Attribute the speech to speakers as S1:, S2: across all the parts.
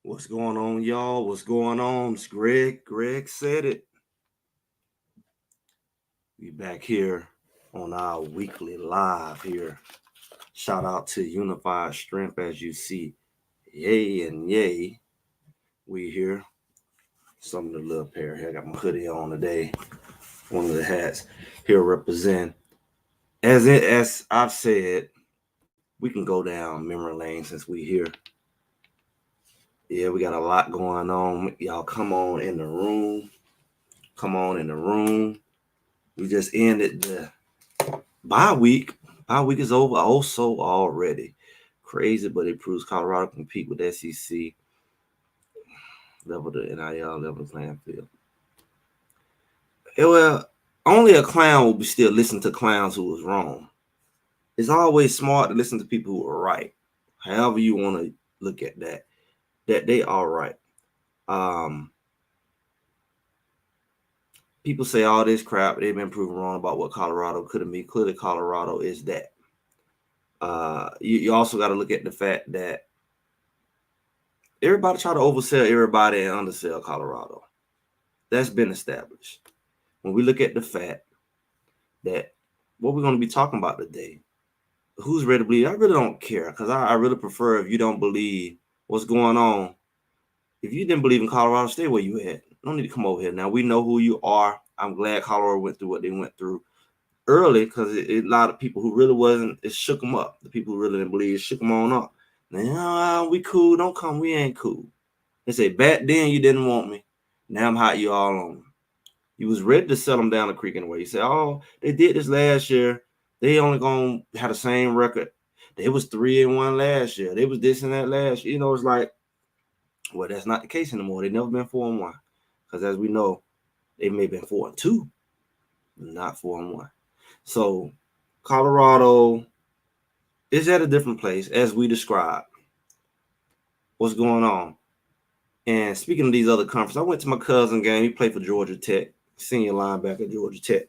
S1: What's going on, y'all? What's going on? It's Greg. Greg said it. We back here on our weekly live here. Shout out to Unified Strength, as you see. Yay and yay. We here. Some of the little pair here. I got my hoodie on today. One of the hats here represent. As I've said, we can go down memory lane since we here. Yeah, we got a lot going on. Y'all come on in the room. Come on in the room. We just ended the bye week. Bye week is over also already. Crazy, but it proves Colorado compete with SEC. Level the NIL, level the playing field. Well, only a clown will be still listening to clowns who was wrong. It's always smart to listen to people who are right. However you want to look at that they are right. People say all this crap. They've been proven wrong about what Colorado could have been. Clearly, Colorado is that. You also got to look at the fact that everybody try to oversell everybody and undersell Colorado. That's been established. When we look at the fact that what we're going to be talking about today, who's ready to believe? I really don't care, because I really prefer if you don't believe what's going on. If you didn't believe in Colorado, stay where you at. Don't need to come over here. Now, we know who you are. I'm glad Colorado went through what they went through early, because a lot of people who really wasn't, it shook them up. The people who really didn't believe, it shook them on up. Now, we cool. Don't come. We ain't cool. They say, back then you didn't want me. Now I'm hot you all on me. You was ready to sell them down the creek anyway. You say, oh, they did this last year. They only going to have the same record. They was 3-1 last year. They was this and that last year. You know, it's like, well, that's not the case anymore. They never been 4-1. Because as we know, they may have been 4-2, not 4-1. So Colorado is at a different place, as we described. What's going on? And speaking of these other conferences, I went to my cousin game. He played for Georgia Tech, senior linebacker at Georgia Tech.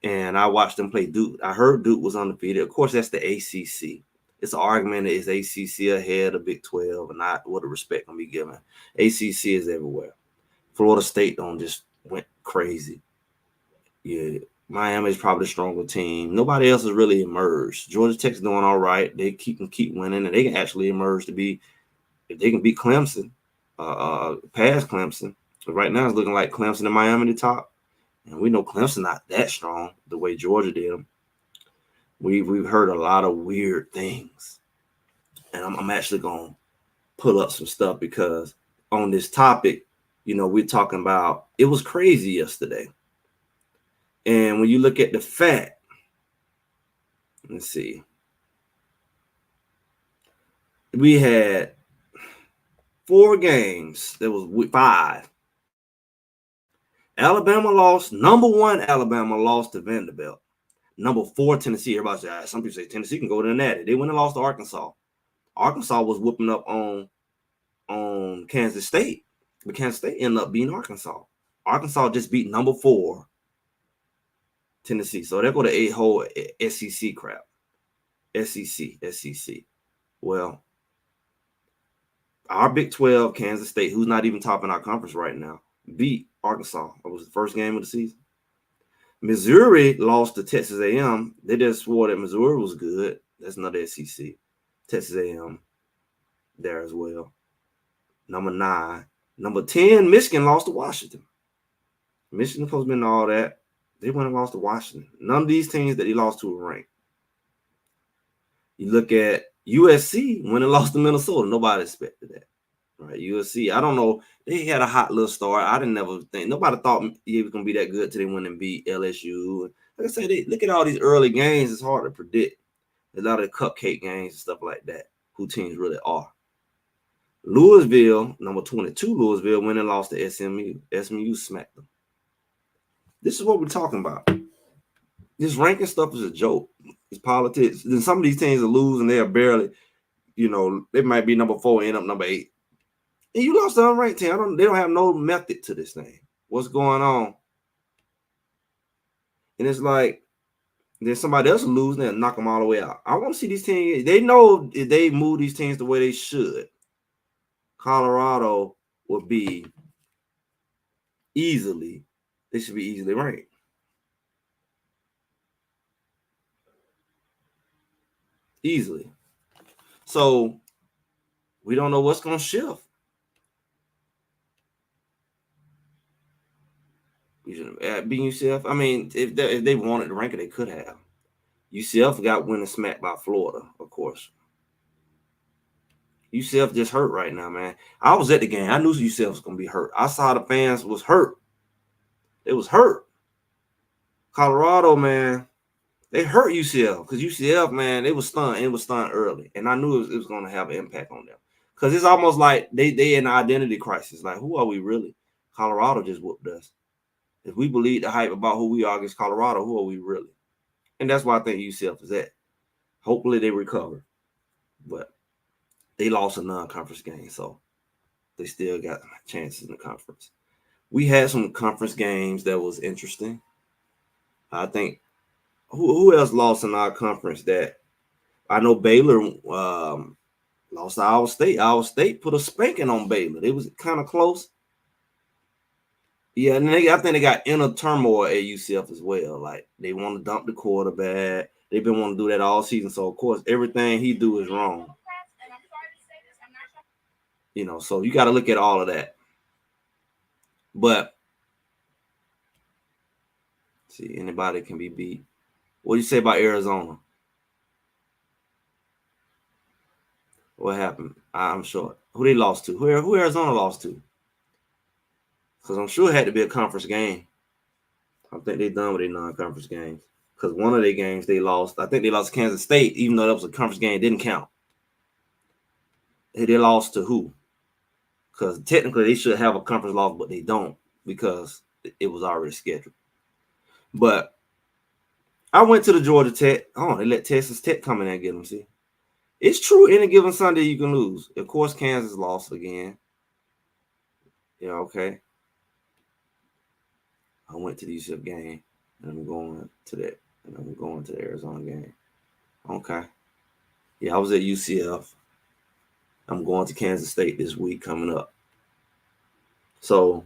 S1: And I watched them play Duke. I heard Duke was undefeated. Of course, that's the ACC. It's an argument that is ACC ahead of Big 12, and not what the respect can be given. ACC is everywhere. Florida State just went crazy. Yeah, Miami is probably the stronger team. Nobody else has really emerged. Georgia Tech's doing all right. They keep winning, and they can actually emerge to be, if they can beat Clemson, past Clemson. But right now it's looking like Clemson and Miami the top. And we know Clemson not that strong the way Georgia did them. We've heard a lot of weird things. And I'm actually going to pull up some stuff, because on this topic, you know, we're talking about, it was crazy yesterday. And when you look at the fact, let's see, we had 4 games. There was 5. Alabama lost. Number 1, Alabama lost to Vanderbilt. Number 4, Tennessee. Everybody said, some people say Tennessee can go to the Natty. They went and lost to Arkansas. Arkansas was whooping up on Kansas State, but Kansas State ended up beating Arkansas. Arkansas just beat number 4, Tennessee. So they're going to 8-hole SEC crap. SEC. Well, our Big 12, Kansas State, who's not even topping our conference right now, beat Arkansas. It was the first game of the season. Missouri lost to Texas A&M. They just swore that Missouri was good. That's another SEC. Texas A&M there as well. Number 9. Number 10, Michigan lost to Washington. Michigan supposed to be in all that. They went and lost to Washington. None of these teams that he lost to were ranked. You look at USC when it lost to Minnesota. Nobody expected that. Right, USC. I don't know. They had a hot little start. I didn't never think. Nobody thought he was gonna be that good till they went and beat LSU. Like I said, look at all these early games. It's hard to predict. A lot of the cupcake games and stuff like that. Who teams really are. Louisville, number 22, Louisville went and lost to SMU. SMU smacked them. This is what we're talking about. This ranking stuff is a joke. It's politics. Then some of these teams are losing. They are barely, they might be number 4, end up number 8. And you lost the unranked team. They don't have no method to this thing. What's going on? And it's like, then somebody else will lose and they'll knock them all the way out. I want to see these teams. They know if they move these teams the way they should, Colorado would be easily, they should be easily ranked. Easily. So we don't know what's going to shift. Being UCF, I mean, if they wanted to rank it, they could have. UCF got winning smacked by Florida, of course. UCF just hurt right now, man. I was at the game. I knew UCF was going to be hurt. I saw the fans was hurt. It was hurt. Colorado, man, they hurt UCF because UCF, man, it was stunned. It was stunned early, and I knew it was going to have an impact on them because it's almost like they in an identity crisis. Like, who are we really? Colorado just whooped us. If we believe the hype about who we are against Colorado, who are we really? And that's why I think UCF is at. Hopefully they recover. But they lost a non-conference game, so they still got chances in the conference. We had some conference games that was interesting. I think who else lost in our conference that I know Baylor lost to Iowa State. Iowa State put a spanking on Baylor. It was kind of close. Yeah, and I think they got inner turmoil at UCF as well. Like, they want to dump the quarterback. They've been wanting to do that all season. So, of course, everything he do is wrong. So you got to look at all of that. But, see, anybody can be beat. What do you say about Arizona? What happened? I'm sure. Who they lost to? Who Arizona lost to? Because I'm sure it had to be a conference game. I think they're done with their non-conference games. Because one of their games they lost. I think they lost to Kansas State, even though that was a conference game. It didn't count. They lost to who? Because technically they should have a conference loss, but they don't because it was already scheduled. But I went to the Georgia Tech. Oh, they let Texas Tech come in and get them, see? It's true, any given Sunday you can lose. Of course, Kansas lost again. Yeah, okay. I went to the UCF game, and I'm going to that, and I'm going to the Arizona game. Okay. Yeah, I was at UCF. I'm going to Kansas State this week coming up. So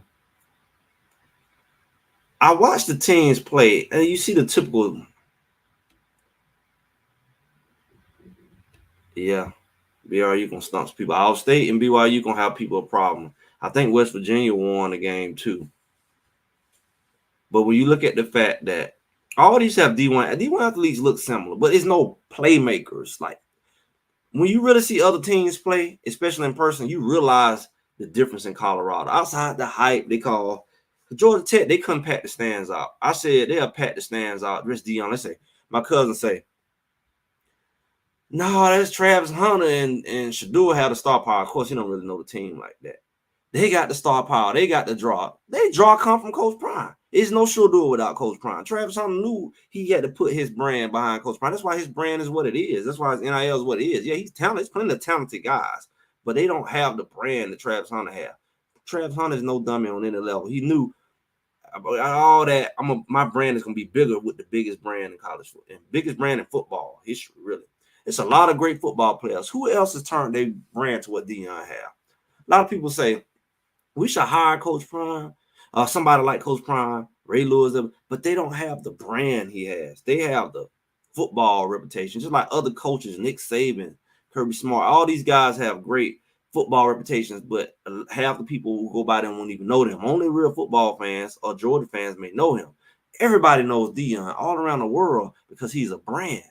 S1: I watched the teams play, and you see the typical. Yeah, BYU gonna stump people. Iowa State and BYU gonna have people a problem. I think West Virginia won the game too. But when you look at the fact that all these have D1 athletes look similar, but it's no playmakers. Like, when you really see other teams play, especially in person, you realize the difference in Colorado. Outside the hype, they call Georgia Tech, they couldn't pack the stands out. I said they'll pack the stands out. Rich Dion, let's say, my cousin say, no, that's Travis Hunter and Shador had the star power. Of course, he don't really know the team like that. They got the star power. They got the draw. They draw come from Coach Prime. There's no Shador without Coach Prime. Travis Hunter knew he had to put his brand behind Coach Prime. That's why his brand is what it is. That's why his NIL is what it is. Yeah, he's talented. There's plenty of talented guys, but they don't have the brand that Travis Hunter has. Travis Hunter is no dummy on any level. He knew all that. My brand is going to be bigger with the biggest brand in college football and biggest brand in football history, really. It's a lot of great football players. Who else has turned their brand to what Dion have? A lot of people say, we should hire Coach Prime. somebody like Coach Prime, Ray Lewis, but they don't have the brand he has. They have the football reputation, just like other coaches, Nick Saban, Kirby Smart. All these guys have great football reputations, but half the people who go by them won't even know them. Only real football fans or Georgia fans may know him. Everybody knows Deion all around the world because he's a brand.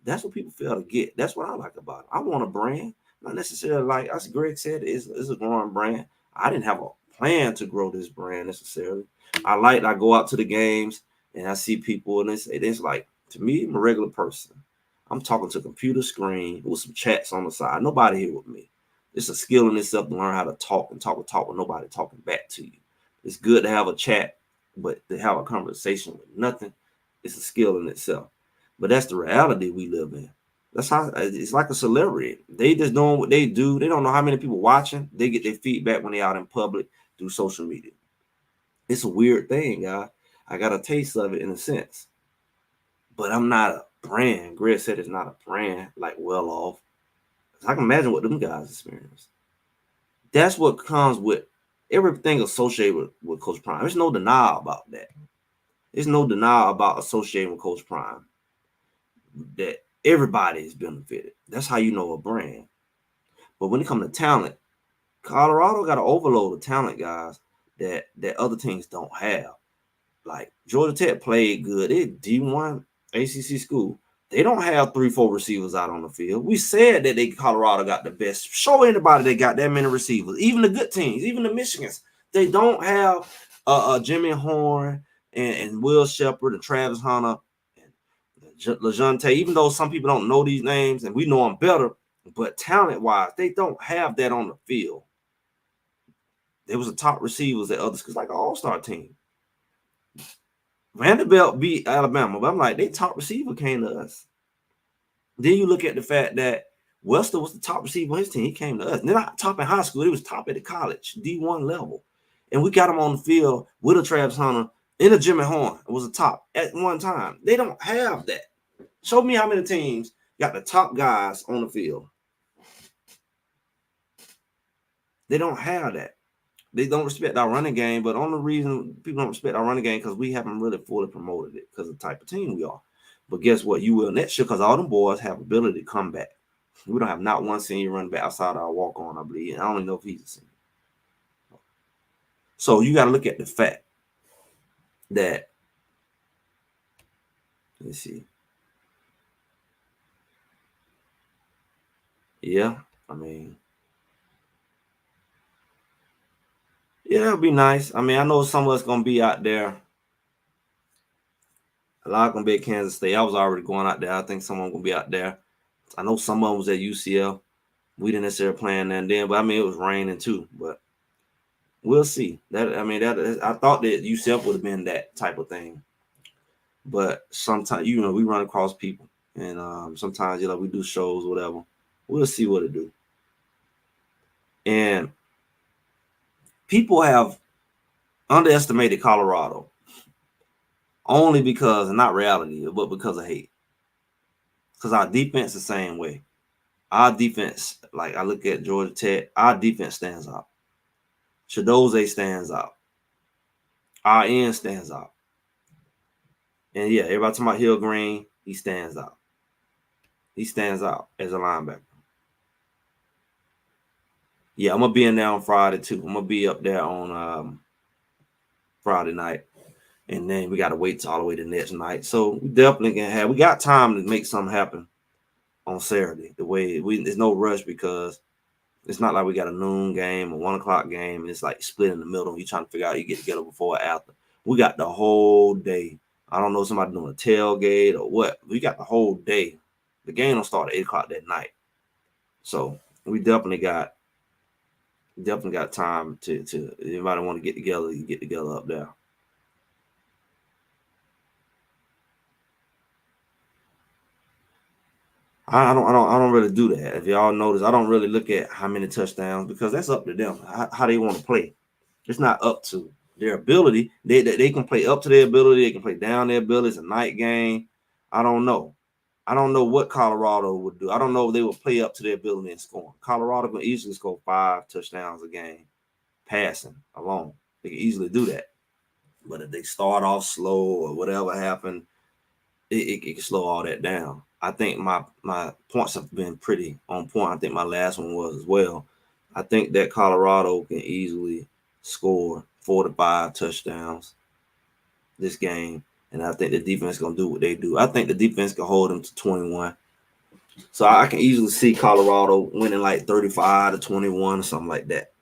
S1: That's what people fail to get. That's what I like about it. I want a brand, not necessarily like, as Greg said, it's a growing brand. I didn't have a plan to grow this brand necessarily. I go out to the games and I see people and it's like, to me, I'm a regular person. I'm talking to a computer screen with some chats on the side. Nobody here with me. It's a skill in itself to learn how to talk with nobody talking back to you. It's good to have a chat, but to have a conversation with nothing, it's a skill in itself. But that's the reality we live in. That's how it's like a celebrity. They just doing what they do. They don't know how many people watching. They get their feedback when they're out in public through social media. It's a weird thing, guys. I got a taste of it in a sense. But I'm not a brand. Greg said it's not a brand, like well off. I can imagine what them guys experience. That's what comes with everything associated with Coach Prime. There's no denial about that. There's no denial about associating with Coach Prime. That everybody is benefited. That's how you know a brand. But when it comes to talent, Colorado got an overload of talent, guys, that other teams don't have. Like Georgia Tech played good. They D1 ACC school. They don't have 3-4 receivers out on the field. We said that Colorado got the best. Show anybody they got that many receivers. Even the good teams, even the Michigans, they don't have Jimmy Horn and Will Shepard and Travis Hunter and LeJohn. Even though some people don't know these names and we know them better, but talent-wise, they don't have that on the field. There was a top receivers at others because like an all-star team. Vanderbilt beat Alabama, but I'm like, they top receiver came to us. Then you look at the fact that Wester was the top receiver on his team. He came to us. They're not top in high school. He was top at the college, D1 level. And we got him on the field with a Travis Hunter and a Jimmy Horn. It was a top at one time. They don't have that. Show me how many teams got the top guys on the field. They don't have that. They don't respect our running game, but only reason people don't respect our running game because we haven't really fully promoted it because of the type of team we are. But guess what? You will next year because all them boys have ability to come back. We don't have not one senior running back outside our walk-on, I believe. And I don't even know if he's a senior. So you got to look at the fact that, let's see. Yeah, I mean, yeah, that'll be nice. I mean, I know some of us going to be out there. A lot going to be at Kansas State. I was already going out there. I think someone going to be out there. I know some of them was at UCF. We didn't necessarily plan that then, but I mean, it was raining too. But we'll see. I thought that UCF would have been that type of thing. But sometimes, we run across people. And sometimes, we do shows, whatever. We'll see what it do. And people have underestimated Colorado only because, not reality, but because of hate. Because our defense the same way. Our defense, like I look at Georgia Tech, our defense stands out. Chidoze stands out. Our end stands out. And yeah, everybody talking about Hill Green, he stands out. He stands out as a linebacker. Yeah, I'm going to be in there on Friday too. I'm going to be up there on Friday night. And then we got to wait all the way to next night. So we definitely we got time to make something happen on Saturday. There's no rush because it's not like we got a noon game or 1 o'clock game. And it's like split in the middle. You're trying to figure out you get together before or after. We got the whole day. I don't know, somebody doing a tailgate or what. We got the whole day. The game don't start at 8 o'clock that night. So we definitely got time to anybody want to get together, you get together up there. I don't really do that. If y'all notice, I don't really look at how many touchdowns because that's up to them, how they want to play. It's not up to their ability. They can play up to their ability. They can play down their ability. It's a night game. I don't know. I don't know what Colorado would do. I don't know if they would play up to their ability and score. Colorado can easily score 5 touchdowns a game, passing alone. They can easily do that. But if they start off slow or whatever happened, it can slow all that down. I think my points have been pretty on point. I think my last one was as well. I think that Colorado can easily score 4 to 5 touchdowns this game, and I think the defense gonna do what they do. I think the defense can hold them to 21. So I can easily see Colorado winning like 35-21 or something like that.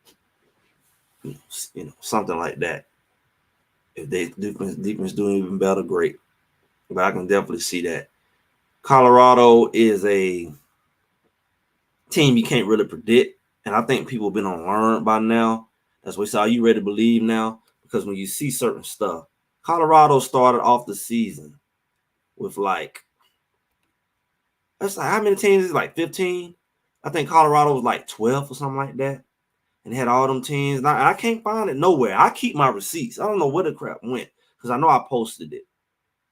S1: Something like that. If they defense doing even better, great. But I can definitely see that. Colorado is a team you can't really predict, and I think people have been on learn by now. That's why are you ready to believe now? Because when you see certain stuff, Colorado started off the season with like, that's like how many teams is it, like 15? I think Colorado was like 12 or something like that, and had all them teams. And I can't find it nowhere. I keep my receipts. I don't know where the crap went because I know I posted it.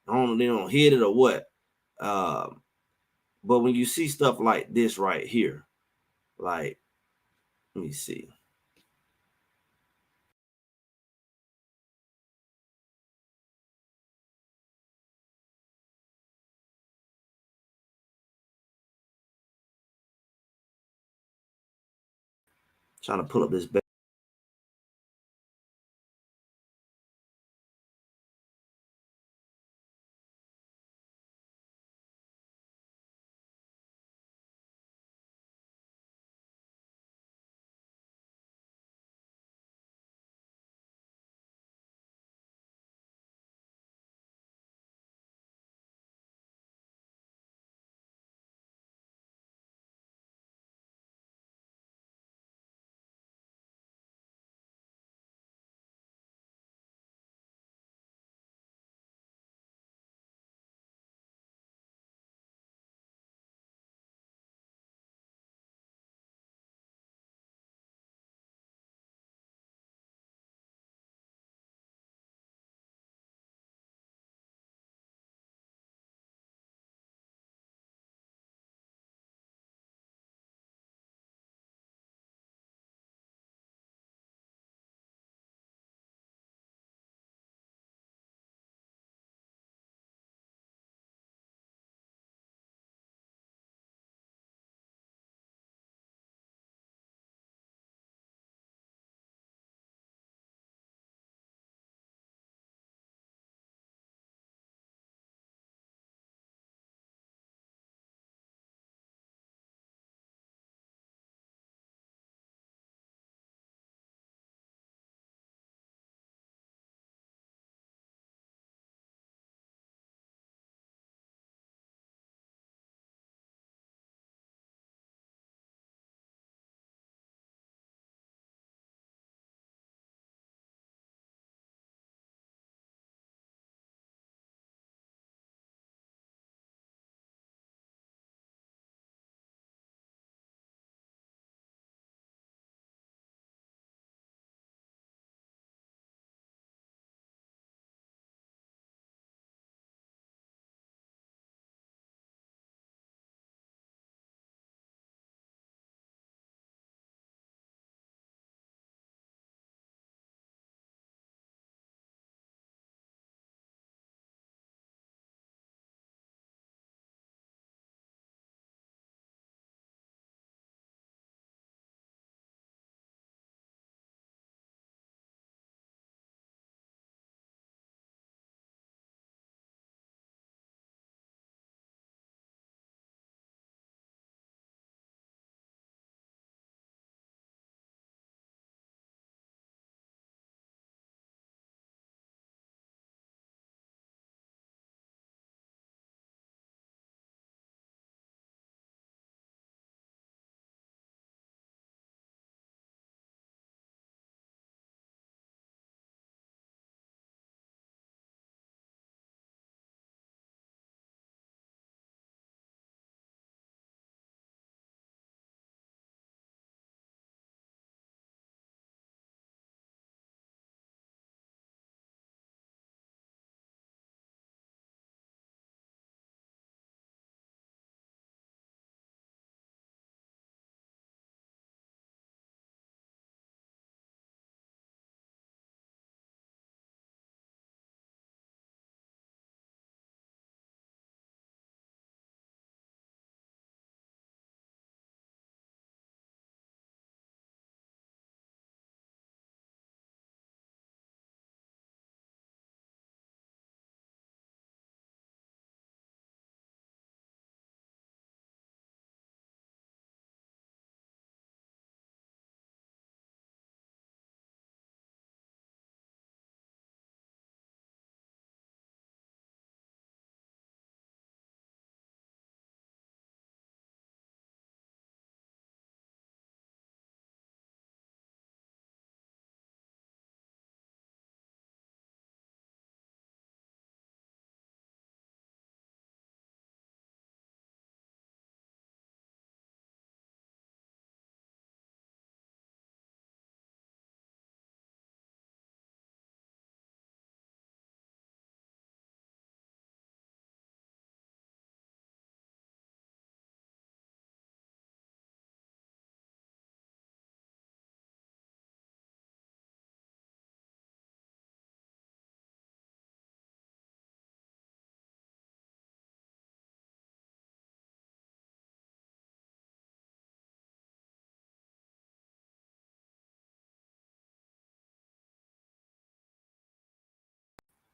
S1: I don't know they don't hit it or what. But when you see stuff like this right here, like, let me see. Trying to pull up this back.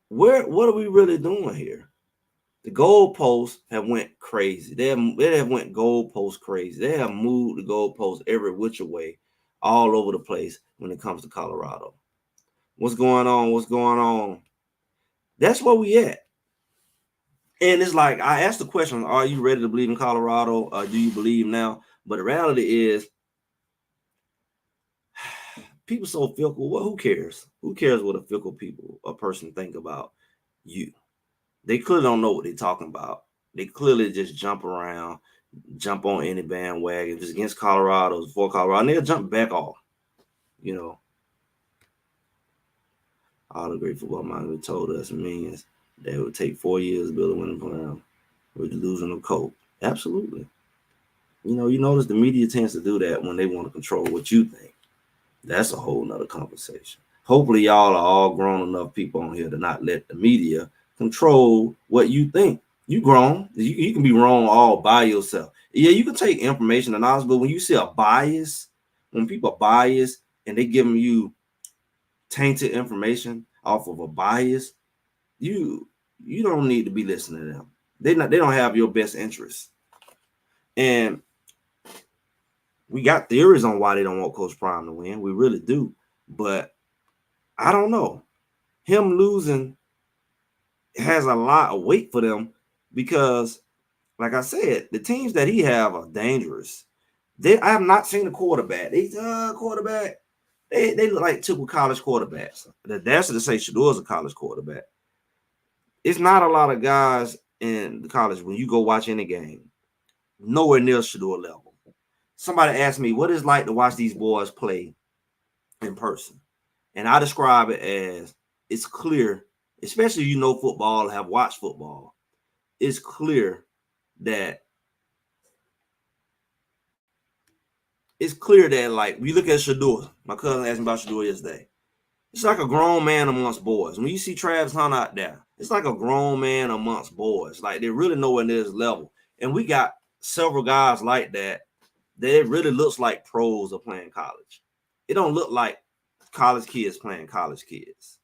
S1: what are we really doing here? The goalposts have went crazy. They have went goalpost crazy. They have moved the goalposts every which way, all over the place when it comes to Colorado. What's going on? What's going on? That's where we at. And it's like I asked the question: are you ready to believe in Colorado? Do you believe now? But the reality is, people so fickle. Well, who cares? Who cares what a person think about you? They clearly don't know what they're talking about. They clearly just jump around, jump on any bandwagon. If it's against Colorado, it's for Colorado, and they'll jump back off. You know, all the great football minds told us means that it would take 4 years to build a winning program with losing a coach. Absolutely. You notice the media tends to do that when they want to control what you think. That's a whole nother conversation. Hopefully, y'all are all grown enough people on here to not let the media control what you think. You grown. You can be wrong all by yourself. Yeah, you can take information and knowledge, but when you see a bias, when people are biased and they giving you tainted information off of a bias, you don't need to be listening to them. They don't have your best interest. And we got theories on why they don't want Coach Prime to win. We really do. But I don't know. Him losing has a lot of weight for them because, like I said, the teams that he have are dangerous. I have not seen a quarterback. These quarterback, they look like typical college quarterbacks. The dare to say Shador is a college quarterback. It's not a lot of guys in the college when you go watch any game, nowhere near Shador level. Somebody asked me what it's like to watch these boys play in person. And I describe it as it's clear, especially football, have watched football. It's clear that like we look at Shador. My cousin asked me about Shador yesterday. It's like a grown man amongst boys. When you see Travis Hunt out there, it's like a grown man amongst boys. Like they really know in this level. And we got several guys like that. It really looks like pros are playing college. It don't look like college kids playing college kids.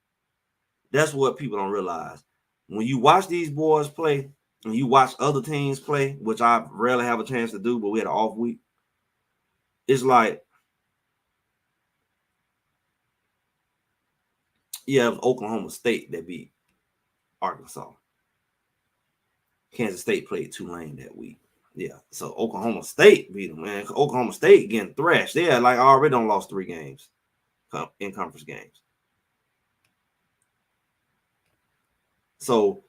S1: That's what people don't realize. When you watch these boys play and you watch other teams play, which I rarely have a chance to do, but we had an off week, it's like, yeah, it was Oklahoma State that beat Arkansas. Kansas State played Tulane that week. Yeah, so Oklahoma State beat them, man. Oklahoma State getting thrashed. They had already done lost 3 games in conference games. So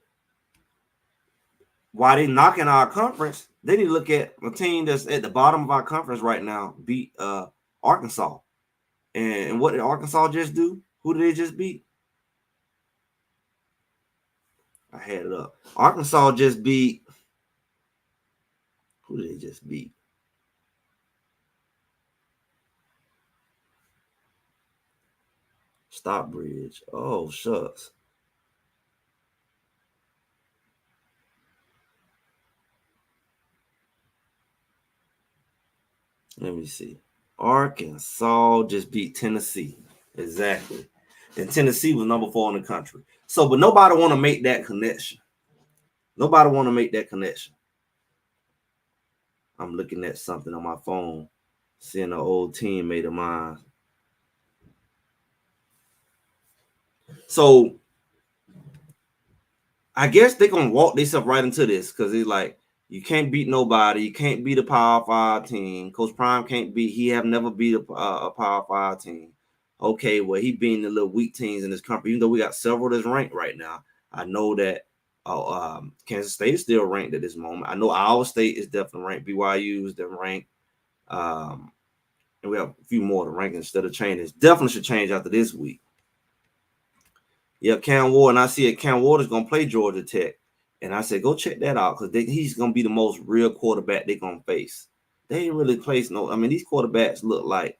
S1: while they knocking our conference, they need to look at a team that's at the bottom of our conference right now beat Arkansas. And what did Arkansas just do? Who did they just beat? I had it up. Arkansas just beat. Who did they just beat? Stockbridge. Oh, shucks. Let me see. Arkansas just beat Tennessee. Exactly. And Tennessee was number 4 in the country. So, but nobody want to make that connection. Nobody want to make that connection. I'm looking at something on my phone, seeing an old teammate of mine. So, I guess they're going to walk themselves right into this because it's like, you can't beat nobody. You can't beat a Power 5 team. Coach Prime can't beat. He have never beat a Power 5 team. Okay, well, he beating the little weak teams in this country. Even though we got several that's ranked right now, I know that Kansas State is still ranked at this moment. I know Iowa State is definitely ranked. BYU is definitely ranked. And we have a few more to rank instead of changing. It definitely should change after this week. Yeah, Cam Ward, and I see it. Cam Ward is going to play Georgia Tech. And I said, go check that out because he's going to be the most real quarterback they're going to face. They ain't really placed these quarterbacks look like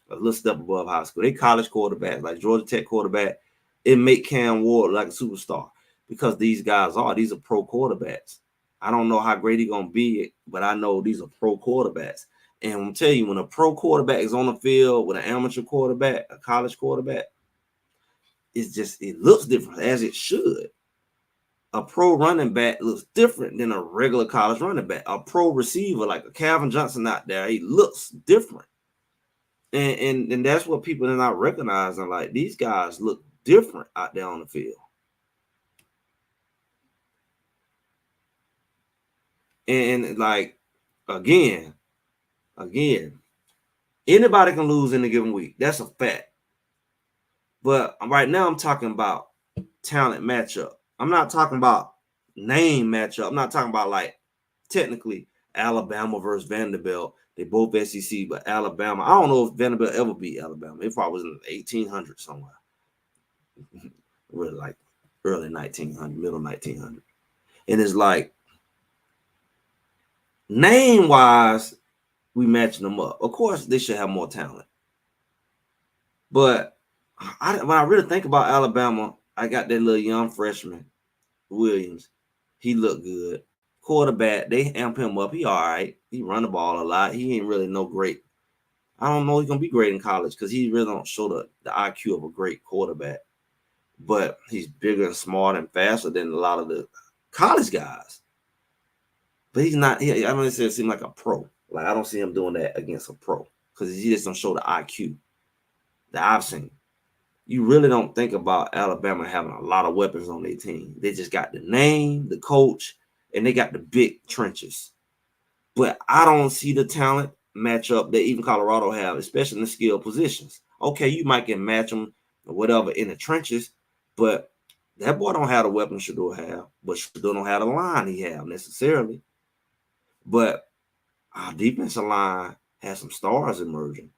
S1: a little step above high school. They college quarterbacks, like Georgia Tech quarterback. It make Cam Ward like a superstar because these are pro quarterbacks. I don't know how great he's going to be, but I know these are pro quarterbacks. And I'm telling you, when a pro quarterback is on the field with an amateur quarterback, a college quarterback, it looks different, as it should. A pro running back looks different than a regular college running back. A pro receiver like a Calvin Johnson out there, he looks different. And that's what people are not recognizing. Like, these guys look different out there on the field. And like, again, anybody can lose in a given week. That's a fact. But right now I'm talking about talent matchup. I'm not talking about name matchup. I'm not talking about, like, technically Alabama versus Vanderbilt. They both SEC, but Alabama, I don't know if Vanderbilt ever beat Alabama. It probably was in the 1800s somewhere. Really, like early 1900, middle 1900. And it's like, name-wise, we matching them up. Of course, they should have more talent. But when I really think about Alabama, I got that little young freshman, Williams. He looked good. Quarterback, they amp him up. He all right. He run the ball a lot. He ain't really no great. I don't know he's going to be great in college because he really don't show the IQ of a great quarterback. But he's bigger and smarter and faster than a lot of the college guys. But he's not. I don't say it seems like a pro. Like, I don't see him doing that against a pro because he just don't show the IQ that I've seen. You really don't think about Alabama having a lot of weapons on their team. They just got the name, the coach, and they got the big trenches. But I don't see the talent matchup that even Colorado have, especially in the skill positions. Okay, you might can match them or whatever in the trenches, but that boy don't have the weapons Shedeur have, but Shedeur don't have the line he have necessarily. But our defensive line has some stars emerging.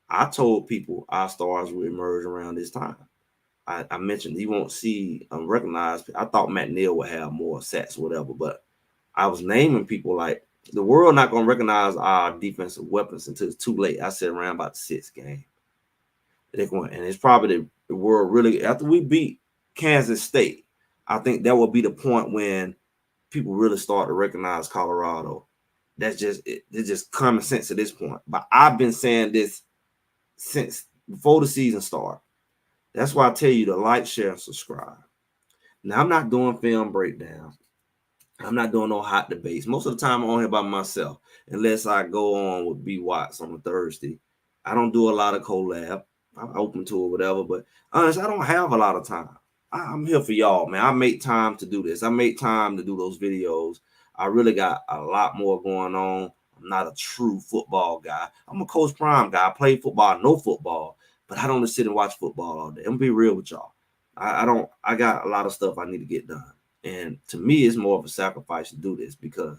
S1: I told people our stars will emerge around this time. I mentioned you won't see recognized. I thought Matt Neal would have more sacks, whatever, but I was naming people like the world not going to recognize our defensive weapons until it's too late. I said around about the 6th game. They're going, and it's probably the world really, after we beat Kansas State, I think that will be the point when people really start to recognize Colorado. That's just it's just common sense at this point. But I've been saying this since before the season started. That's why I tell you to like, share, and subscribe. Now, I'm not doing film breakdowns. I'm not doing no hot debates. Most of the time, I'm on here by myself, unless I go on with B. Watts on a Thursday. I don't do a lot of collab. I'm open to it, whatever. But honestly, I don't have a lot of time. I'm here for y'all, man. I make time to do this. I make time to do those videos. I really got a lot more going on. I'm not a true football guy. I'm a Coach Prime guy. I play football, know football, but I don't just sit and watch football all day. I'm gonna be real with y'all. I got a lot of stuff I need to get done. And to me, it's more of a sacrifice to do this because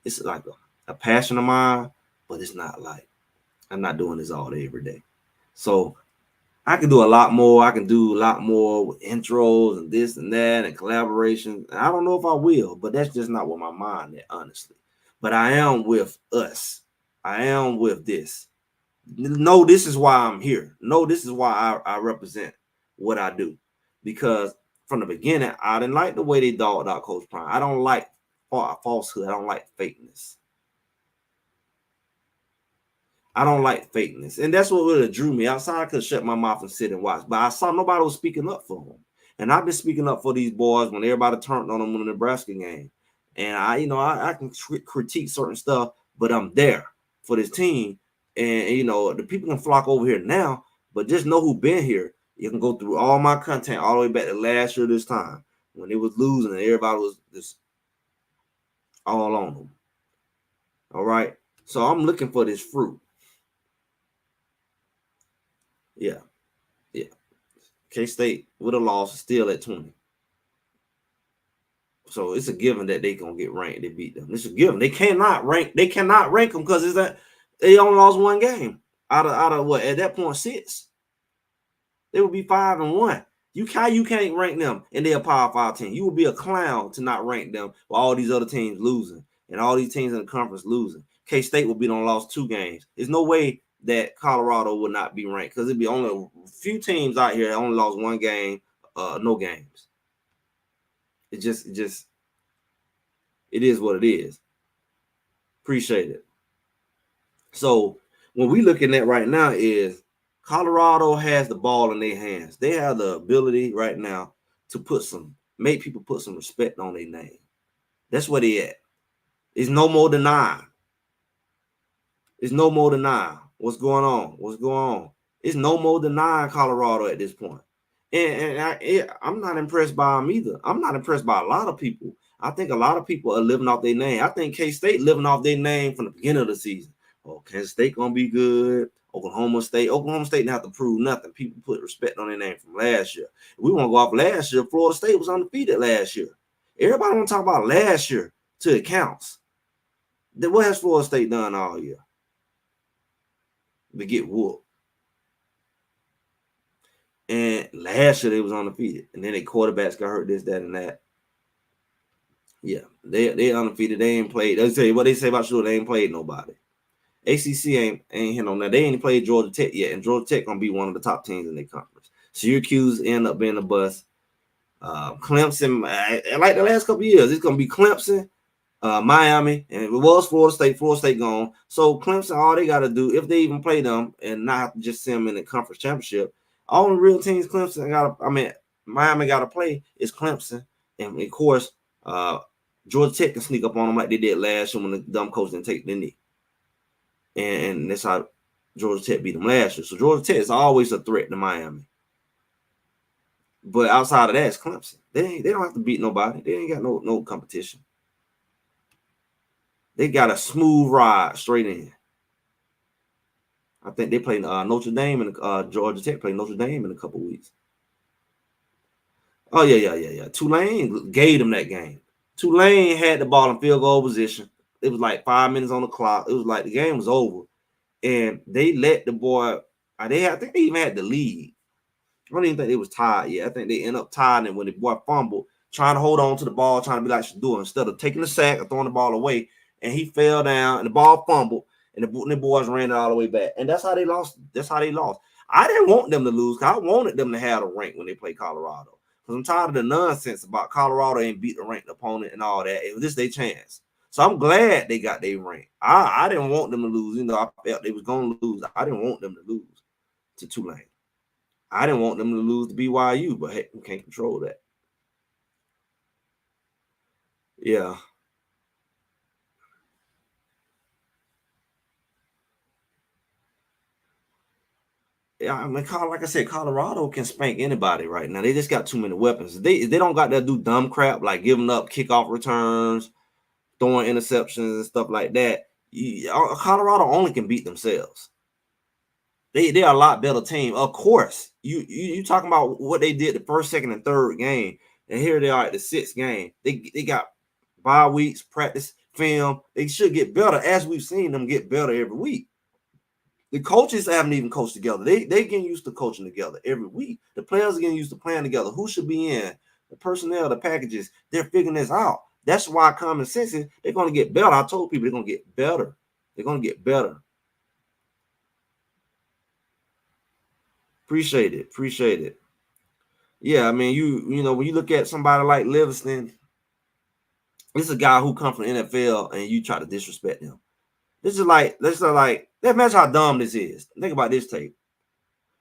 S1: it's like a passion of mine, but it's not like I'm not doing this all day, every day. So I can do a lot more. I can do a lot more with intros and this and that and collaboration. And I don't know if I will, but that's just not what my mind is, honestly. But I am with us. I am with this. No, this is why I'm here. No, this is why I represent what I do. Because from the beginning, I didn't like the way they dogged out Coach Prime. I don't like falsehood. I don't like fakeness. I don't like fakeness. And that's what really drew me. Outside, I could shut my mouth and sit and watch. But I saw nobody was speaking up for him. And I've been speaking up for these boys when everybody turned on them in the Nebraska game. And I can critique certain stuff, but I'm there for this team. And the people can flock over here now, but just know who been here. You can go through all my content all the way back to last year this time when it was losing and everybody was just all on them. All right. So I'm looking for this fruit. Yeah. K-State with a loss still at 20. So it's a given that they gonna get ranked. They beat them. It's a given. They cannot rank them because it's that they only lost one game out of what at that point 6. They would be 5-1. You can't rank them and they're a Power 5 team. You would be a clown to not rank them while all these other teams losing and all these teams in the conference losing. K-State would be on lost 2 games. There's no way that Colorado would not be ranked because it'd be only a few teams out here that only lost 1 game, no games. It is what it is. Appreciate it. So what we looking at right now is Colorado has the ball in their hands. They have the ability right now to make people put some respect on their name. That's where they at. It's no more denying. It's no more denying. What's going on? What's going on? It's no more denying Colorado at this point. And I'm not impressed by them either. I'm not impressed by a lot of people. I think a lot of people are living off their name. I think K-State living off their name from the beginning of the season. Oh, Kansas State gonna be good. Oklahoma State didn't have to prove nothing. People put respect on their name from last year. If we want to go off last year, Florida State was undefeated last year. Everybody want to talk about last year till it counts. Then what has Florida State done all year? They get whooped. And last year they was undefeated. And then their quarterbacks got hurt, this, that, and that. Yeah, they undefeated. They ain't played. They say what they say about sure they ain't played nobody. ACC ain't hit on that. They ain't played Georgia Tech yet, and Georgia Tech gonna be one of the top teams in their conference. Syracuse end up being a bust. Clemson, like the last couple of years, it's gonna be Clemson, Miami, and it was Florida State. Florida State gone. So Clemson, all they got to do, if they even play them and not have to just send them in the conference championship, all the real teams Miami got to play is Clemson, and of course, Georgia Tech can sneak up on them like they did last year when the dumb coach didn't take the knee. And that's how Georgia Tech beat them last year. So Georgia Tech is always a threat to Miami. But outside of that, it's Clemson. They don't have to beat nobody. They ain't got no competition. They got a smooth ride straight in. I think they play Notre Dame and Georgia Tech play Notre Dame in a couple weeks. Oh, yeah. Tulane gave them that game. Tulane had the ball in field goal position. It was like 5 minutes on the clock. It was like the game was over. And they let the boy, I think they even had the lead. I don't even think they was tied yet. I think they end up tied, and when the boy fumbled, trying to hold on to the ball, trying to be like Shador, instead of taking the sack or throwing the ball away, and he fell down, and the ball fumbled, and the boys ran it all the way back. And that's how they lost. I didn't want them to lose, because I wanted them to have a rank when they play Colorado. Because I'm tired of the nonsense about Colorado ain't beat the ranked opponent and all that. It was just their chance. So I'm glad they got their rank. I didn't want them to lose. You know, I felt they was going to lose. I didn't want them to lose to Tulane. I didn't want them to lose to BYU, but hey, we can't control that. Yeah. Yeah, I mean, like I said, Colorado can spank anybody right now. They just got too many weapons. They don't got to do dumb crap like giving up kickoff returns, throwing interceptions and stuff like that. Colorado only can beat themselves. They're a lot better team. Of course, you talking about what they did the first, second, and third game, and here they are at the sixth game. They got bye weeks, practice, film. They should get better, as we've seen them get better every week. The coaches haven't even coached together. They getting used to coaching together every week. The players are getting used to playing together. Who should be in? The personnel, the packages, they're figuring this out. That's why common sense is they're going to get better. I told people they're going to get better. They're going to get better. Appreciate it. Yeah, I mean, you know, when you look at somebody like Livingston, this is a guy who comes from the NFL and you try to disrespect him. Imagine how dumb this is. Think about this tape.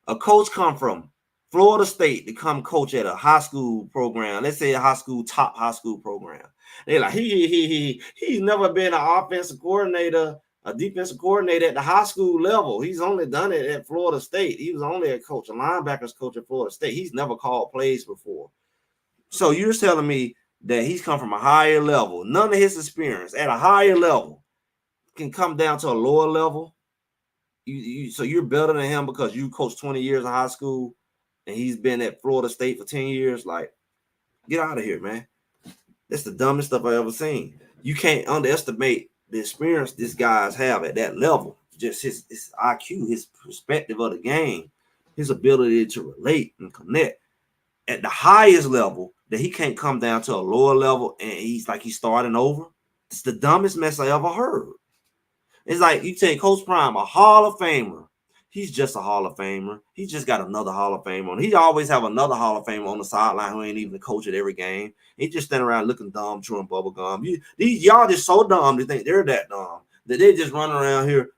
S1: A coach come from Florida State to come coach at a high school program. Let's say top high school program. They're like, he's never been an offensive coordinator, a defensive coordinator at the high school level. He's only done it at Florida State. He was only a linebackers coach at Florida State. He's never called plays before. So you're telling me that he's come from a higher level. None of his experience at a higher level can come down to a lower level. So you're better than him because you coached 20 years in high school and he's been at Florida State for 10 years. Like, get out of here, man. That's the dumbest stuff I've ever seen. You can't underestimate the experience these guys have at that level. Just his IQ, his perspective of the game, his ability to relate and connect at the highest level, that he can't come down to a lower level and he's starting over. It's the dumbest mess I ever heard. It's like you take Coach Prime, a Hall of Famer. He's just a Hall of Famer. He just got another Hall of Famer. He always have another Hall of Famer on the sideline who ain't even the coach at every game. He just standing around looking dumb, chewing bubble gum. Y'all just so dumb to think they're that dumb that they just run around here.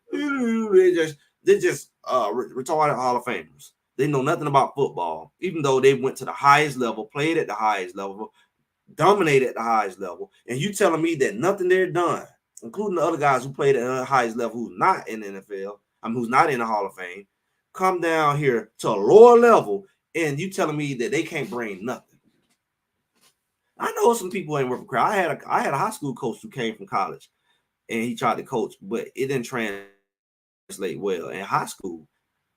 S1: They're just retarded Hall of Famers. They know nothing about football, even though they went to the highest level, played at the highest level, dominated at the highest level. And you telling me that nothing they're done, including the other guys who played at the highest level, who's not in the NFL, who's not in the Hall of Fame, come down here to a lower level, and you telling me that they can't bring nothing. I know some people ain't worth a crowd. I had a high school coach who came from college, and he tried to coach, but it didn't translate well in high school.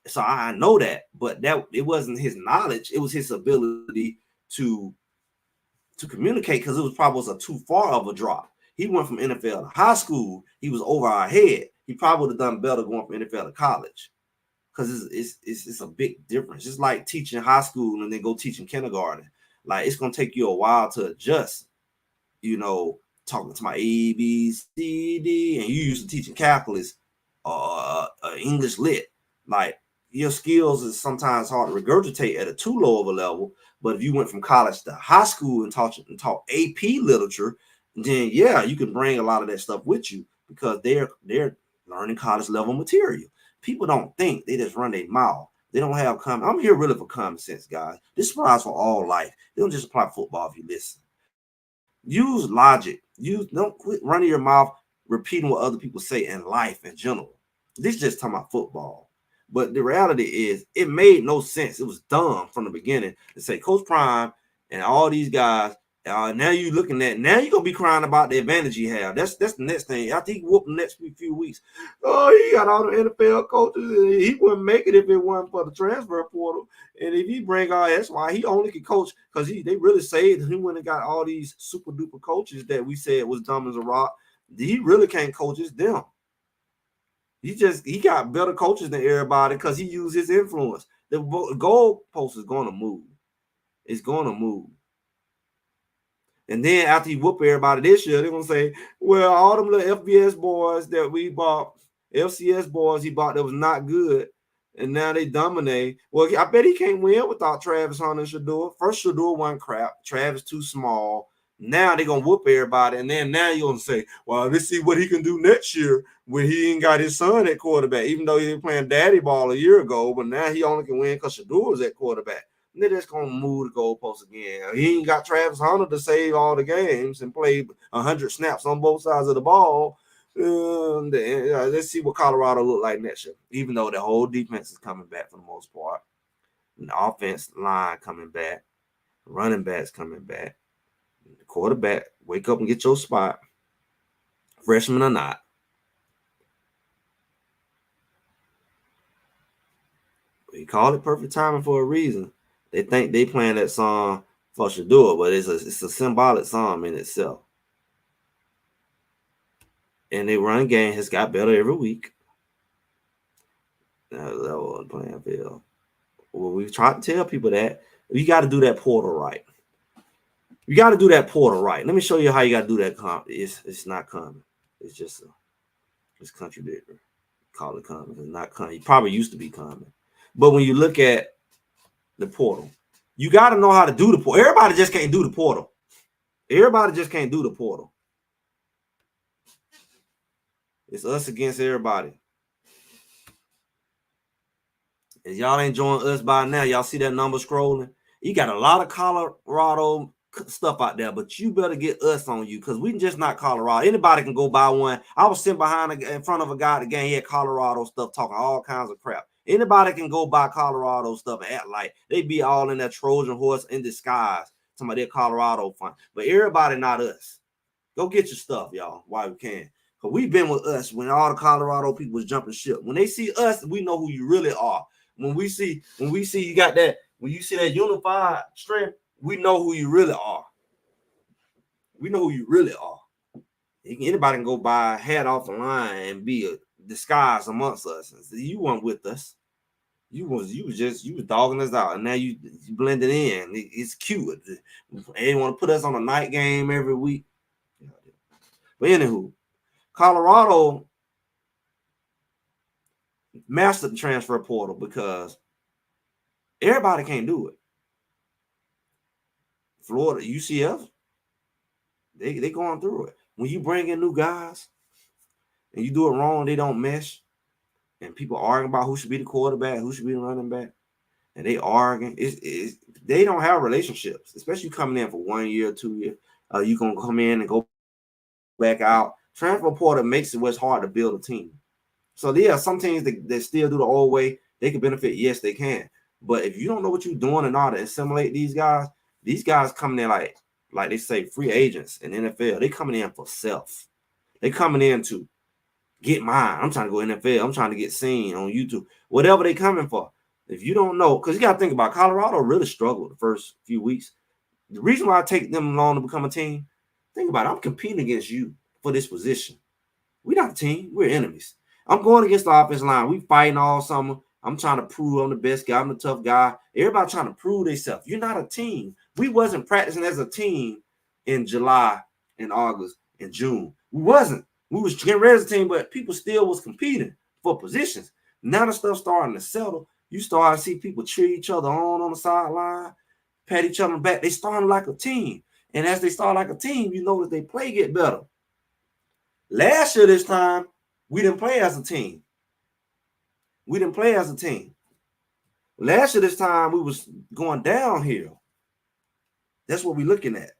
S1: So I know that, but that it wasn't his knowledge; it was his ability to communicate, because it was probably too far of a drop. He went from NFL to high school. He was over our head. He probably would have done better going from NFL to college, because it's a big difference. It's like teaching high school and then go teaching kindergarten. Like, it's gonna take you a while to adjust. Talking to my A, B, C, D, and you used to teaching calculus, English lit. Like, your skills is sometimes hard to regurgitate at a too low of a level. But if you went from college to high school and taught AP literature, then yeah, you can bring a lot of that stuff with you, because they're learning college level material. People don't think, they just run their mouth. They don't have common. I'm here really for common sense, guys. This applies for all life. They don't just apply football. If you listen, use logic. Don't quit running your mouth repeating what other people say in life in general. This is just talking about football. But the reality is, it made no sense. It was dumb from the beginning to say Coach Prime and all these guys. Now you're you're gonna be crying about the advantage he had. That's the next thing. I think he whooped the next few weeks. Oh, he got all the NFL coaches. He wouldn't make it if it wasn't for the transfer portal. And if he bring all, that's why he only can coach, because they really say he went and got all these super duper coaches that we said was dumb as a rock. He really can't coach. It's them. He got better coaches than everybody, because he used his influence. The goalpost is going to move. It's going to move. And then after he whoop everybody this year, they're going to say, well, all them little FBS boys that we bought, FCS boys he bought that was not good, and now they dominate. Well, I bet he can't win without Travis Hunter and Shedeur. First, Shedeur wasn't crap. Travis too small. Now they're going to whoop everybody. And then now you're going to say, well, let's see what he can do next year when he ain't got his son at quarterback, even though he was playing daddy ball a year ago. But now he only can win because Shedeur was at quarterback. And they're just going to move the goalposts again. He ain't got Travis Hunter to save all the games and play 100 snaps on both sides of the ball. Let's see what Colorado look like next year, even though the whole defense is coming back for the most part. And the offense line coming back. Running backs coming back. The quarterback, wake up and get your spot. Freshman or not. We call it perfect timing for a reason. They think they playing that song for Shedeur, but it's a symbolic song in itself. And their run game has got better every week. That wasn't playing field. Well, we've tried to tell people that you got to do that portal right. You got to do that portal right. Let me show you how you got to do that. It's not common. It's just it's contradictory. Call it common. It's not common. It probably used to be common. But when you look at the portal, you got to know how to do the portal. Everybody just can't do the portal. Everybody just can't do the portal. It's us against everybody. And y'all ain't joined us by now. Y'all see that number scrolling? You got a lot of Colorado stuff out there, but you better get us on you, because we just not Colorado. Anybody can go buy one. I was sitting in front of a guy at the game. He had Colorado stuff, talking all kinds of crap. Anybody can go buy Colorado stuff and act like they be all in that Trojan horse in disguise. Somebody their Colorado fun, but everybody not us. Go get your stuff, y'all, while we can. Because we've been with us when all the Colorado people was jumping ship. When they see us, we know who you really are. When we see you got that, when you see that unified strength, we know who you really are. We know who you really are. Anybody can go buy a hat off the line and be a disguise amongst us. You weren't with us. You was dogging us out, and now you blended in. It's cute. They want to put us on a night game every week. But anywho, Colorado mastered the transfer portal because everybody can't do it. Florida, UCF, they going through it. When you bring in new guys and you do it wrong, they don't mesh. and people arguing about who should be the quarterback, who should be the running back, and they arguing. They don't have relationships, especially coming in for 1 year, 2 years. You gonna come in and go back out. Transfer portal makes it where it's hard to build a team. So yeah, some teams that still do the old way, they can benefit. Yes, they can. But if you don't know what you're doing in order to assimilate these guys coming in like they say free agents in the NFL. They coming in for self. They coming in to get mine. I'm trying to go NFL. I'm trying to get seen on YouTube. Whatever they coming for. If you don't know, because you got to think about Colorado really struggled the first few weeks. The reason why I take them long to become a team, think about it. I'm competing against you for this position. We're not a team. We're enemies. I'm going against the offensive line. We fighting all summer. I'm trying to prove I'm the best guy. I'm the tough guy. Everybody trying to prove themselves. You're not a team. We wasn't practicing as a team in July and August and June. We wasn't. We was getting ready as a team, but people still was competing for positions. Now the stuff starting to settle. You start to see people cheer each other on the sideline, pat each other on the back. They starting like a team. And as they start like a team, you know that they play get better. Last year, this time, we didn't play as a team. We didn't play as a team. Last year, this time, we was going downhill. That's what we're looking at.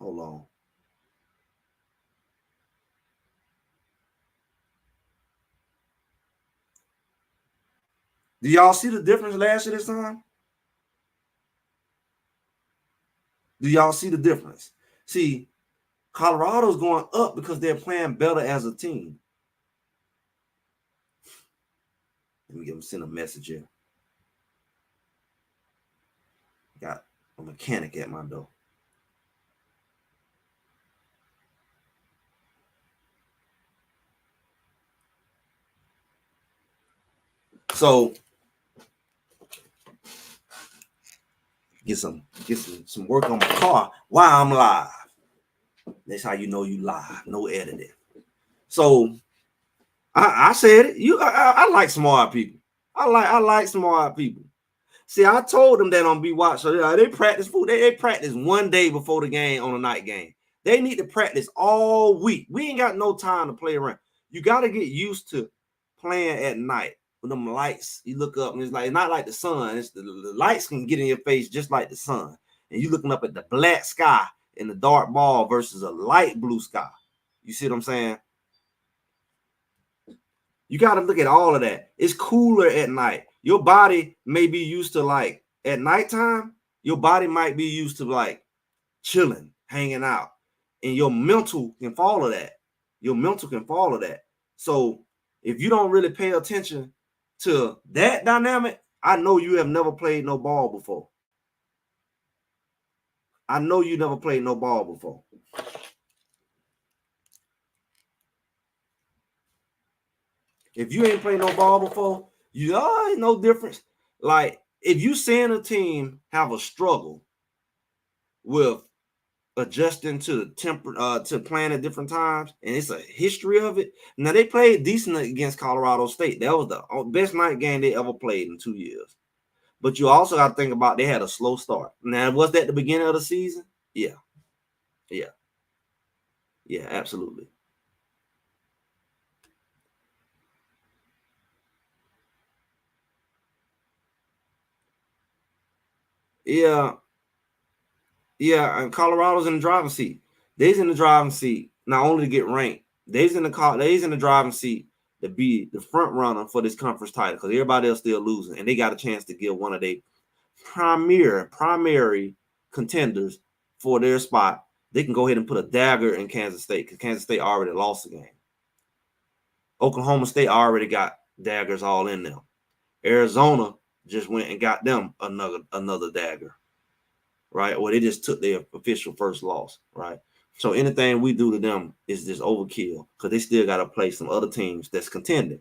S1: Hold on. Do y'all see the difference last year this time? Do y'all see the difference? See, Colorado's going up because they're playing better as a team. Let me send a message here. Got a mechanic at my door. So get some work on my car while I'm live. That's how you know you live, no editing. So I said it. I like smart people. I like smart people. See, I told them that on Be Watch. So they practice food. They practice 1 day before the game on a night game. They need to practice all week. We ain't got no time to play around. You got to get used to playing at night with them lights. You look up and it's not like the sun. It's the lights can get in your face just like the sun. And you looking up at the black sky in the dark ball versus a light blue sky. You see what I'm saying? You got to look at all of that. It's cooler at night. Your body may be used to like at nighttime, your body might be used to like chilling, hanging out, and your mental can follow that. Your mental can follow that. So if you don't really pay attention to that dynamic, I know you have never played no ball before. I know you never played no ball before. If you ain't played no ball before, you ain't no difference. Like if you seeing a team have a struggle with adjusting to the to playing at different times, and it's a history of it. Now they played decent against Colorado State. That was the best night game they ever played in 2 years. But you also got to think about they had a slow start. Now, was that the beginning of the season? Yeah, absolutely. Yeah, and Colorado's in the driving seat. They's in the driving seat not only to get ranked. They's in the driving seat to be the front runner for this conference title because everybody else still losing, and they got a chance to get one of their primary contenders for their spot. They can go ahead and put a dagger in Kansas State because Kansas State already lost the game. Oklahoma State already got daggers all in them. Arizona just went and got them another dagger, right? Or they just took their official first loss, right? So anything we do to them is just overkill because they still got to play some other teams that's contending.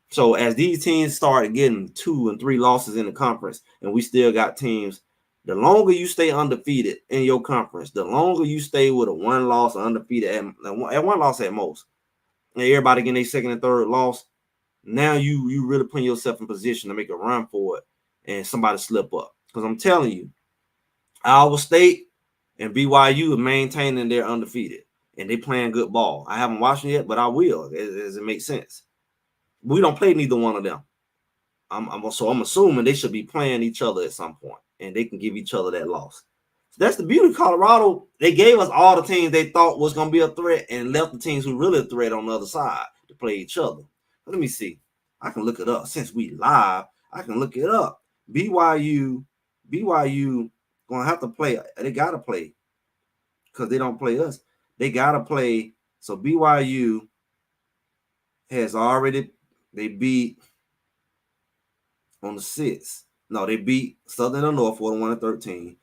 S1: So as these teams start getting 2 and 3 losses in the conference, and we still got teams, the longer you stay undefeated in your conference, the longer you stay with a 1 loss or undefeated at 1 loss at most, and everybody getting their second and third loss, now you really putting yourself in position to make a run for it and somebody slip up. Because I'm telling you, Iowa State and BYU are maintaining their undefeated, and they playing good ball. I haven't watched it yet, but I will as it makes sense. We don't play neither one of them. I'm assuming they should be playing each other at some point, and they can give each other that loss. So that's the beauty of Colorado. They gave us all the teams they thought was going to be a threat, and left the teams who really a threat on the other side to play each other. Let me see. I can look it up since we live. I can look it up. BYU gonna have to play. They gotta play because they don't play us. They gotta play. So BYU has already beat on the 6th. No, they beat Southern Illinois 41-13.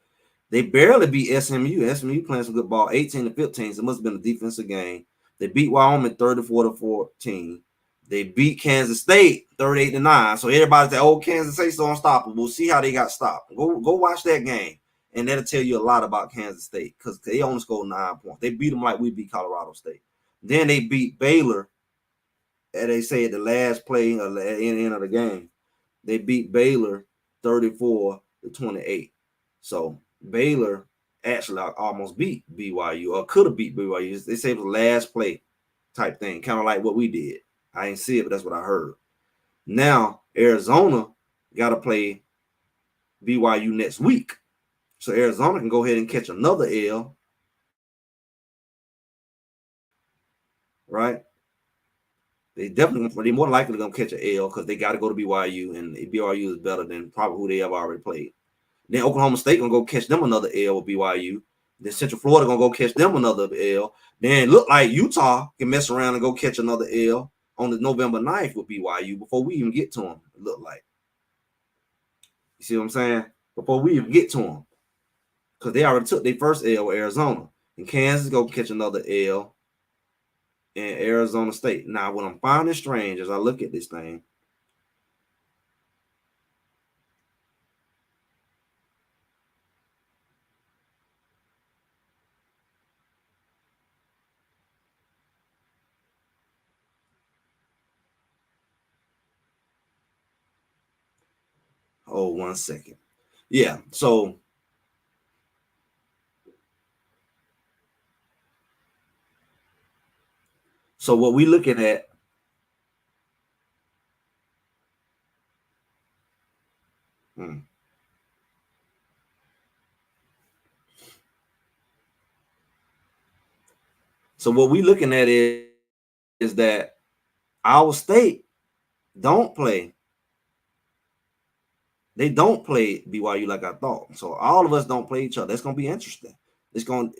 S1: They barely beat SMU. SMU playing some good ball, 18-15. So it must have been a defensive game. They beat Wyoming 34-14. They beat Kansas State 38-9. So everybody said, "Oh, Kansas State's so unstoppable." We'll see how they got stopped. Go watch that game, and that'll tell you a lot about Kansas State because they only scored 9 points. They beat them like we beat Colorado State. Then they beat Baylor, and they say at the last play or at the end of the game. They beat Baylor 34-28. So Baylor actually almost beat BYU or could have beat BYU. They say it was the last play type thing, kind of like what we did. I didn't see it, but that's what I heard. Now Arizona got to play BYU next week. So Arizona can go ahead and catch another L. Right? They more likely gonna catch an L because they got to go to BYU, and BYU is better than probably who they have already played. Then Oklahoma State gonna go catch them another L with BYU. Then Central Florida gonna go catch them another L. Then look like Utah can mess around and go catch another L on the November 9th with BYU before we even get to them. It look like. You see what I'm saying? Before we even get to them, because they already took their first L with Arizona, and Kansas gonna catch another L in Arizona State. Now, what I'm finding strange as I look at this thing. Oh, 1 second. Yeah, so what we looking at. So what we looking at is that our state don't play. They don't play BYU like I thought. So all of us don't play each other. That's gonna be interesting.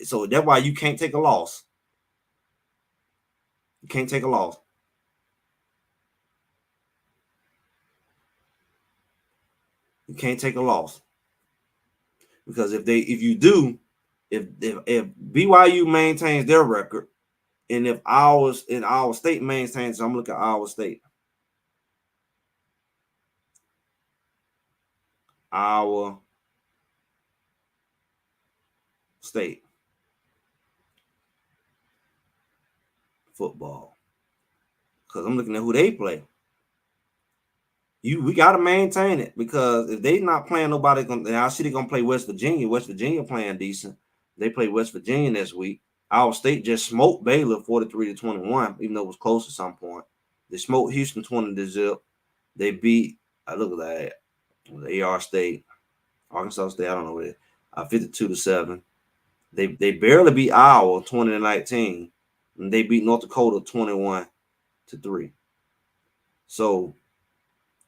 S1: So that's why you can't take a loss. You can't take a loss. You can't take a loss. Because if BYU maintains their record, and if our state maintains, I'm looking at our state. Our state football. Because I'm looking at who they play. We gotta maintain it because if they not playing nobody, I see they're gonna play West Virginia. West Virginia playing decent. They play West Virginia this week. Our state just smoked Baylor 43-21, even though it was close at some point. They smoked Houston 20-0. They beat. I look at that. AR State, Arkansas State. I don't know what it is. 52-7. They barely beat Iowa 20-19, and they beat North Dakota 21-3. So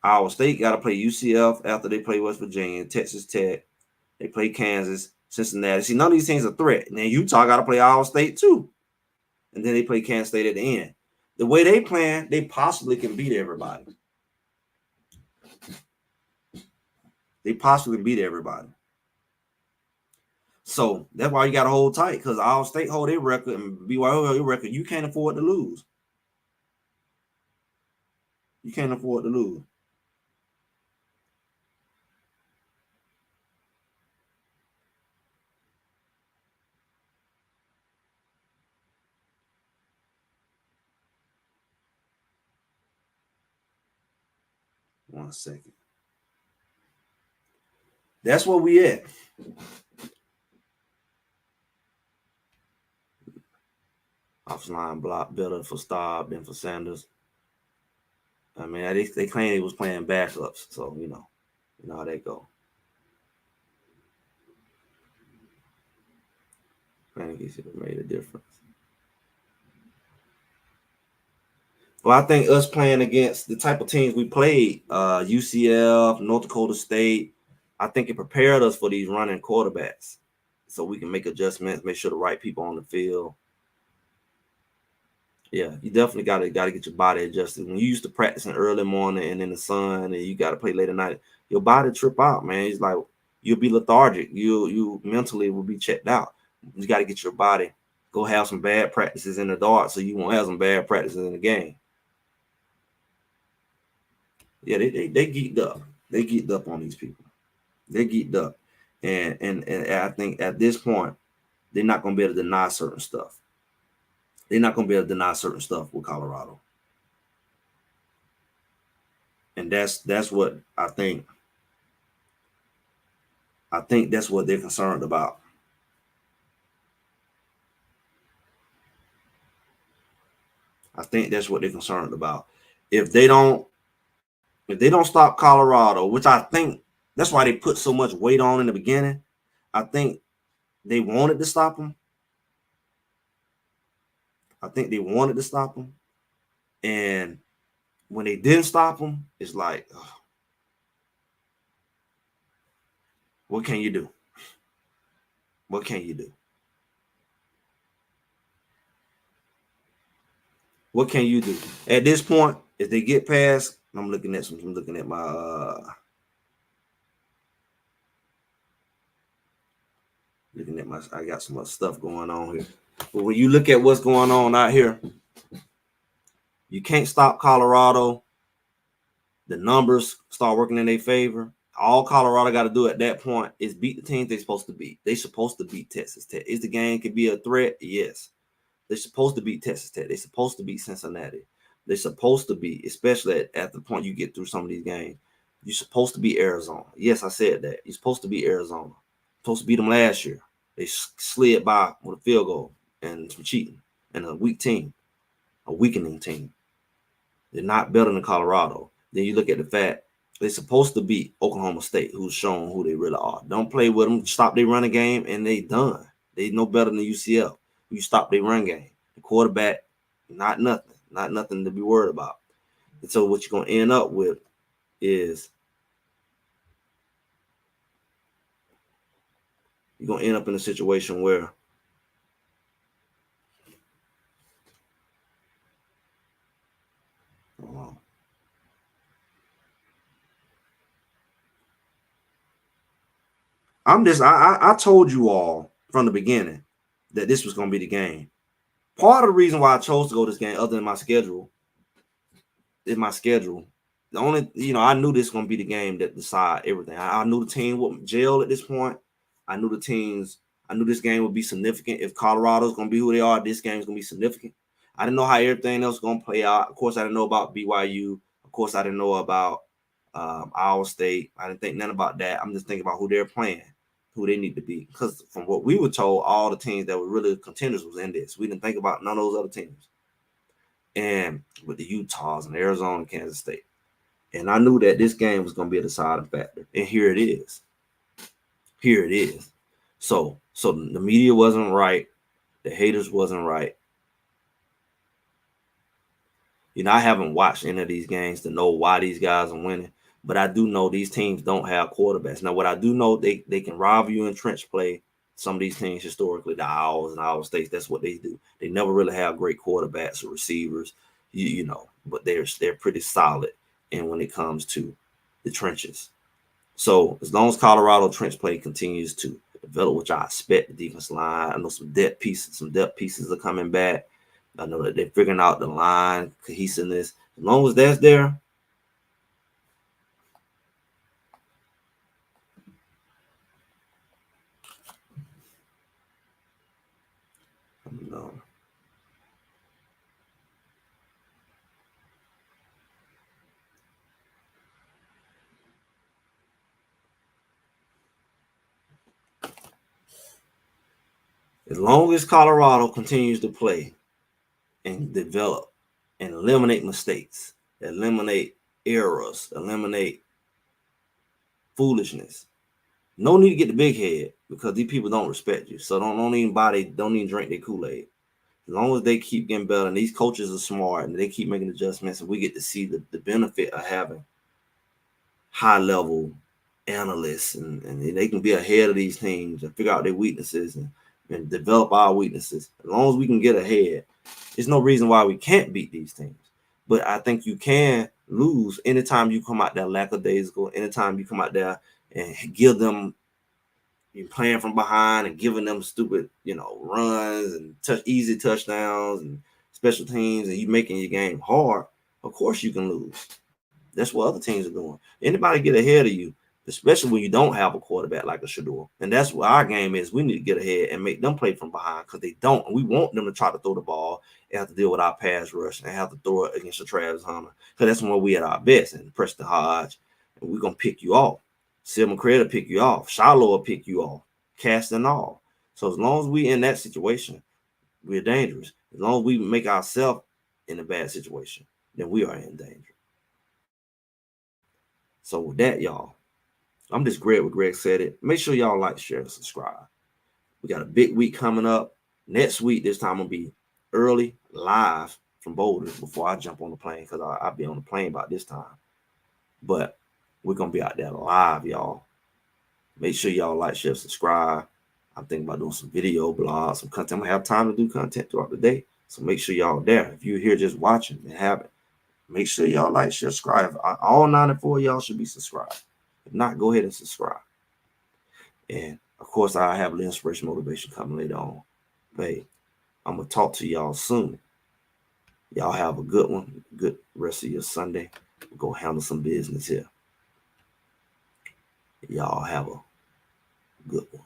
S1: our state got to play UCF after they play West Virginia, Texas Tech. They play Kansas, Cincinnati. See, none of these things are a threat. And then Utah got to play Iowa State too. And then they play Kansas State at the end. The way they plan, they possibly can beat everybody. They possibly can beat everybody. So that's why you got to hold tight because Iowa State hold their record and BYU hold their record. You can't afford to lose. You can't afford to lose. One second. That's where we at. Offline block better for Staub than for Sanders. I mean, they claim he was playing backups, so you know how they go. Man, he should have made a difference. Well, I think us playing against the type of teams we played, UCF, North Dakota State, I think it prepared us for these running quarterbacks, so we can make adjustments, make sure the right people on the field. Yeah, you definitely gotta get your body adjusted. When you used to practicing early morning and in the sun, and you got to play late at night, your body trip out, man. It's like you'll be lethargic. You mentally will be checked out. You got to get your body. Go have some bad practices in the dark, so you won't have some bad practices in the game. Yeah, they geeked up. They geeked up on these people. They geeked up, and I think at this point they're not gonna be able to deny certain stuff. They're not gonna be able to deny certain stuff with Colorado, and that's what I think. I think that's what they're concerned about. I think that's what they're concerned about. If they don't, if they don't stop Colorado, which I think that's why they put so much weight on in the beginning. I think they wanted to stop them. I think they wanted to stop them, and when they didn't stop them, it's like, ugh, what can you do? What can you do? What can you do at this point? If they get past, I'm looking at some. I'm looking at my. Looking at my. I got some other stuff going on here. But when you look at what's going on out here, you can't stop Colorado. The numbers start working in their favor. All Colorado got to do at that point is beat the teams they're supposed to beat. They're supposed to beat Texas Tech. Is the game could be a threat? Yes. They're supposed to beat Texas Tech. They're supposed to beat Cincinnati. They're supposed to be, especially at the point you get through some of these games. You're supposed to beat Arizona. Yes, I said that. You're supposed to beat Arizona. Supposed to beat them last year. They slid by with a field goal and some cheating and a weak team, a weakening team. They're not better than Colorado. Then you look at the fact they're supposed to beat Oklahoma State, who's shown who they really are. Don't play with them. Stop their running game, and they done. They no better than UCF. You stop their run game. The quarterback, not nothing to be worried about. And so what you're gonna end up with is you're gonna end up in a situation where I told you all from the beginning that this was gonna be the game. Part of the reason why I chose to go this game, other than my schedule, is my schedule. The only, I knew this was gonna be the game that decide everything. I knew the team would jail at this point. I knew I knew this game would be significant. If Colorado's gonna be who they are, this game is gonna be significant. I didn't know how everything else was gonna play out. Of course, I didn't know about BYU. Of course, I didn't know about Iowa State. I didn't think nothing about that. I'm just thinking about who they're playing, who they need to be. Because from what we were told, all the teams that were really contenders was in this. We didn't think about none of those other teams. And with the Utahs and Arizona and Kansas State. And I knew that this game was going to be a deciding factor. And here it is. Here it is. So the media wasn't right. The haters wasn't right. I haven't watched any of these games to know why these guys are winning. But I do know these teams don't have quarterbacks. Now, what I do know, they can rival you in trench play. Some of these teams historically, the Owls and Iowa States, that's what they do. They never really have great quarterbacks or receivers, but they're pretty solid. And when it comes to the trenches, so as long as Colorado trench play continues to develop, which I expect, the defense line, I know some depth pieces are coming back. I know that they're figuring out the line cohesiveness. As long as that's there, no. As long as Colorado continues to play and develop and eliminate mistakes, eliminate errors, eliminate foolishness. No need to get the big head because these people don't respect you. So don't even drink their Kool-Aid. As long as they keep getting better and these coaches are smart and they keep making adjustments, and we get to see the benefit of having high level analysts and they can be ahead of these teams and figure out their weaknesses and develop our weaknesses. As long as we can get ahead, there's no reason why we can't beat these teams. But I think you can lose anytime you come out there lackadaisical, anytime you come out there and give them, you're playing from behind and giving them stupid, runs and easy touchdowns and special teams, and you making your game hard. Of course you can lose. That's what other teams are doing. Anybody get ahead of you, especially when you don't have a quarterback like a Shador. And that's what our game is. We need to get ahead and make them play from behind because they don't. And we want them to try to throw the ball and have to deal with our pass rush and have to throw it against the Travis Hunter. Because that's when we at our best. And Preston Hodge, and we're going to pick you off. Sid McCray will pick you off. Shiloh will pick you off. Cast and all. So as long as we in that situation, we're dangerous. As long as we make ourselves in a bad situation, then we are in danger. So with that, y'all, I'm just Greg what Greg said it. Make sure y'all like, share, and subscribe. We got a big week coming up. Next week, this time will be early, live from Boulder before I jump on the plane because I'll be on the plane about this time. But we're going to be out there live, y'all. Make sure y'all like, share, subscribe. I'm thinking about doing some video blogs, some content. I'm going to have time to do content throughout the day. So make sure y'all there. If you're here just watching and have it, make sure y'all like, share, subscribe. All 94 of y'all should be subscribed. If not, go ahead and subscribe. And, of course, I have the inspiration motivation coming later on. But hey, I'm going to talk to y'all soon. Y'all have a good one. Good rest of your Sunday. We'll go handle some business here. Y'all have a good one.